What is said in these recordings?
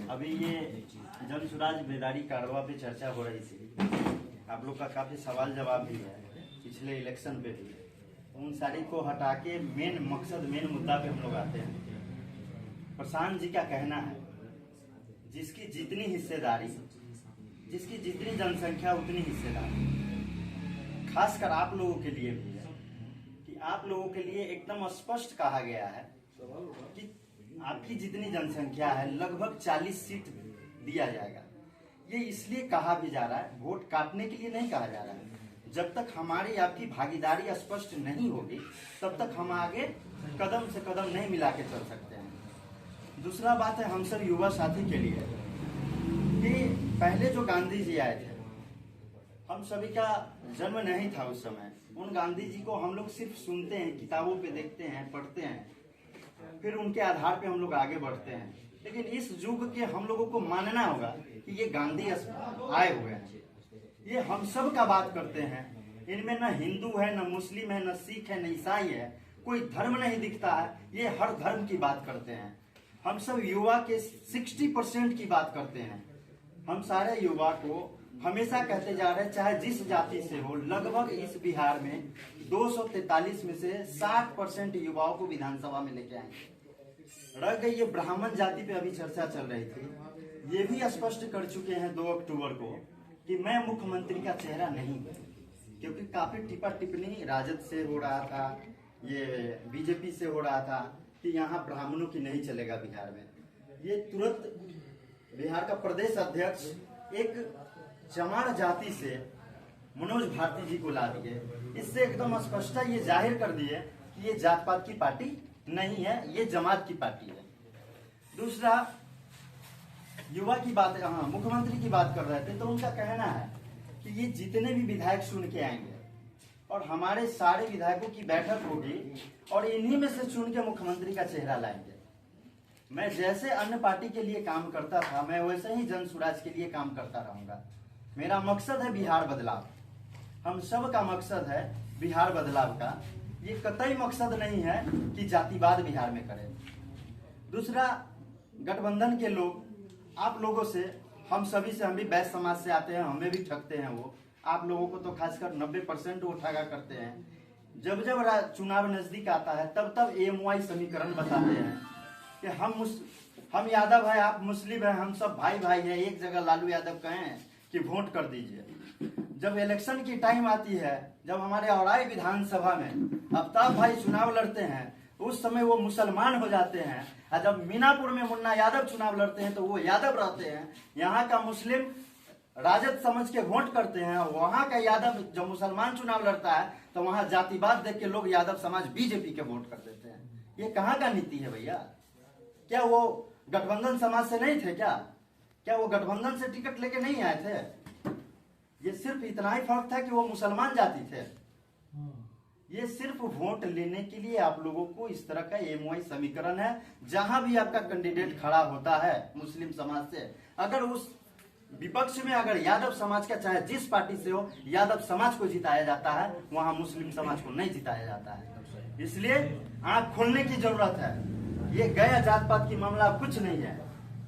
अभी ये जन सुराज बेदारी कारवा पे चर्चा हो रही थी। आप लोग का काफी सवाल जवाब भी है पिछले इलेक्शन पे भी। उन सारी को हटा के मेन मुद्दा पे हम लोग आते हैं। प्रशांत जी का कहना है जिसकी जितनी हिस्सेदारी, जिसकी जितनी जनसंख्या उतनी हिस्सेदारी। खासकर आप लोगों के लिए भी है कि आप लोगों के लिए एकदम स्पष्ट कहा गया है कि आपकी जितनी जनसंख्या है लगभग 40 सीट दिया जाएगा। ये इसलिए कहा भी जा रहा है, वोट काटने के लिए नहीं कहा जा रहा है। जब तक हमारी आपकी भागीदारी स्पष्ट नहीं होगी तब तक हम आगे कदम से कदम नहीं मिला के चल सकते हैं। दूसरा बात है हम सब युवा साथी के लिए कि पहले जो गांधी जी आए थे, हम सभी का जन्म नहीं था उस समय। उन गांधी जी को हम लोग सिर्फ सुनते हैं, किताबों पे देखते हैं, पढ़ते हैं, फिर उनके आधार पे हम लोग आगे बढ़ते हैं। लेकिन इस युग के हम लोगों को मानना होगा कि ये गांधी आए हुए हैं, ये हम सब का बात करते हैं। इनमें न हिंदू है, न मुस्लिम है, न सिख है, न ईसाई है, कोई धर्म नहीं दिखता है। ये हर धर्म की बात करते हैं। हम सब युवा के 60% की बात करते हैं। हम सारे युवा को हमेशा कहते जा रहे हैं, चाहे जिस जाति से हो, लगभग इस बिहार में 243 में से 60% युवाओं को विधानसभा में लेके आएंगे। रह गई ये ब्राह्मण जाति पे अभी चर्चा चल रही थी। ये भी स्पष्ट कर चुके हैं 2 अक्टूबर को कि मैं मुख्यमंत्री का चेहरा नहीं हूँ, क्योंकि काफी टिप्पा टिप्पणी राजद से हो रहा था, ये बीजेपी से हो रहा था कि यहाँ ब्राह्मणों की नहीं चलेगा बिहार में। ये तुरंत बिहार का प्रदेश अध्यक्ष एक चमार जाति से मनोज भारती जी को ला दिए। इससे एकदम स्पष्टता ये जाहिर कर दिए कि ये जात पात की पार्टी नहीं है, ये जमात की पार्टी है। दूसरा, युवा की बात, हाँ, मुख्यमंत्री की बात कर रहे थे, तो उनका कहना है कि ये जितने भी विधायक चुन के आएंगे और हमारे सारे विधायकों की बैठक होगी और इन्हीं में से चुन के मुख्यमंत्री का चेहरा लाएंगे। मैं जैसे अन्य पार्टी के लिए काम करता था, मैं वैसे ही जन सुराज के लिए काम करता रहूंगा। मेरा मकसद है बिहार बदलाव, हम सब का मकसद है बिहार बदलाव का। ये कतई मकसद नहीं है कि जातिवाद बिहार में करें। दूसरा, गठबंधन के लोग आप लोगों से, हम सभी से, हम भी बैस समाज से आते हैं, हमें भी ठगते हैं वो। आप लोगों को तो खासकर 90% वो ठगा करते हैं। जब जब चुनाव नजदीक आता है तब तब AMY समीकरण बताते हैं कि हम यादव है, आप मुस्लिम है, हम सब भाई भाई है, एक जगह लालू यादव कहें कि वोट कर दीजिए। जब इलेक्शन की टाइम आती है, जब हमारे औराई विधानसभा में अफ्ताब भाई चुनाव लड़ते हैं, उस समय वो मुसलमान हो जाते हैं। और जब मीनापुर में मुन्ना यादव चुनाव लड़ते हैं तो वो यादव रहते हैं। यहाँ का मुस्लिम राजद समझ के वोट करते हैं, वहाँ का यादव जब मुसलमान चुनाव लड़ता है तो वहाँ जातिवाद देख के लोग यादव समाज बीजेपी के वोट कर देते हैं। ये कहाँ का नीति है भैया? क्या वो गठबंधन समाज से नहीं थे क्या वो गठबंधन से टिकट लेके नहीं आए थे? ये सिर्फ इतना ही फर्क था कि वो मुसलमान जाति थे। ये सिर्फ वोट लेने के लिए आप लोगों को इस तरह का AMY समीकरण है। जहां भी आपका कैंडिडेट खड़ा होता है मुस्लिम समाज से, अगर उस विपक्ष में अगर यादव समाज का, चाहे जिस पार्टी से हो, यादव समाज को जिताया जाता है, वहां मुस्लिम समाज को नहीं जिताया जाता है। इसलिए आंख खोलने की जरूरत है। ये गया जात पात की मामला कुछ नहीं है।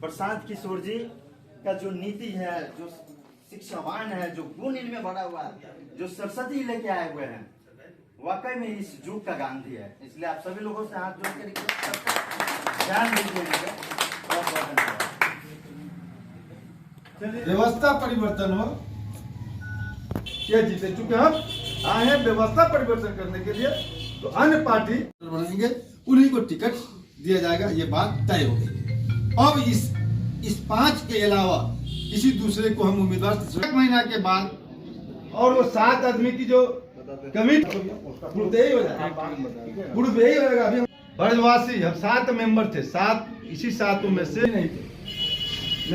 प्रशांत किशोर जी का जो नीति है, जो शिक्षावान है, जो गुण इनमें भरा हुआ है, जो सरस्वती लेके आए हुए हैं, वाकई में इस युग का गांधी है। इसलिए आप सभी लोगों से हाथ जोड़ के रिक्वेस्ट करते हैं, ध्यान दीजिए। व्यवस्था परिवर्तन हो, ये जीते, चूंकि हम आए हैं व्यवस्था परिवर्तन करने के लिए, तो अन्य पार्टी बनेंगे, उन्हीं को टिकट दिया जाएगा, ये बात तय हो गई। अब इस 5 के अलावा किसी दूसरे को हम उम्मीदवार 1 महीना के बाद, और वो 7 आदमी की जो कमिटी पूर्णतः हो जाएगा। अभी ब्रजवासी हम 7 मेंबर थे, 7 इसी 7 में से नहीं थे।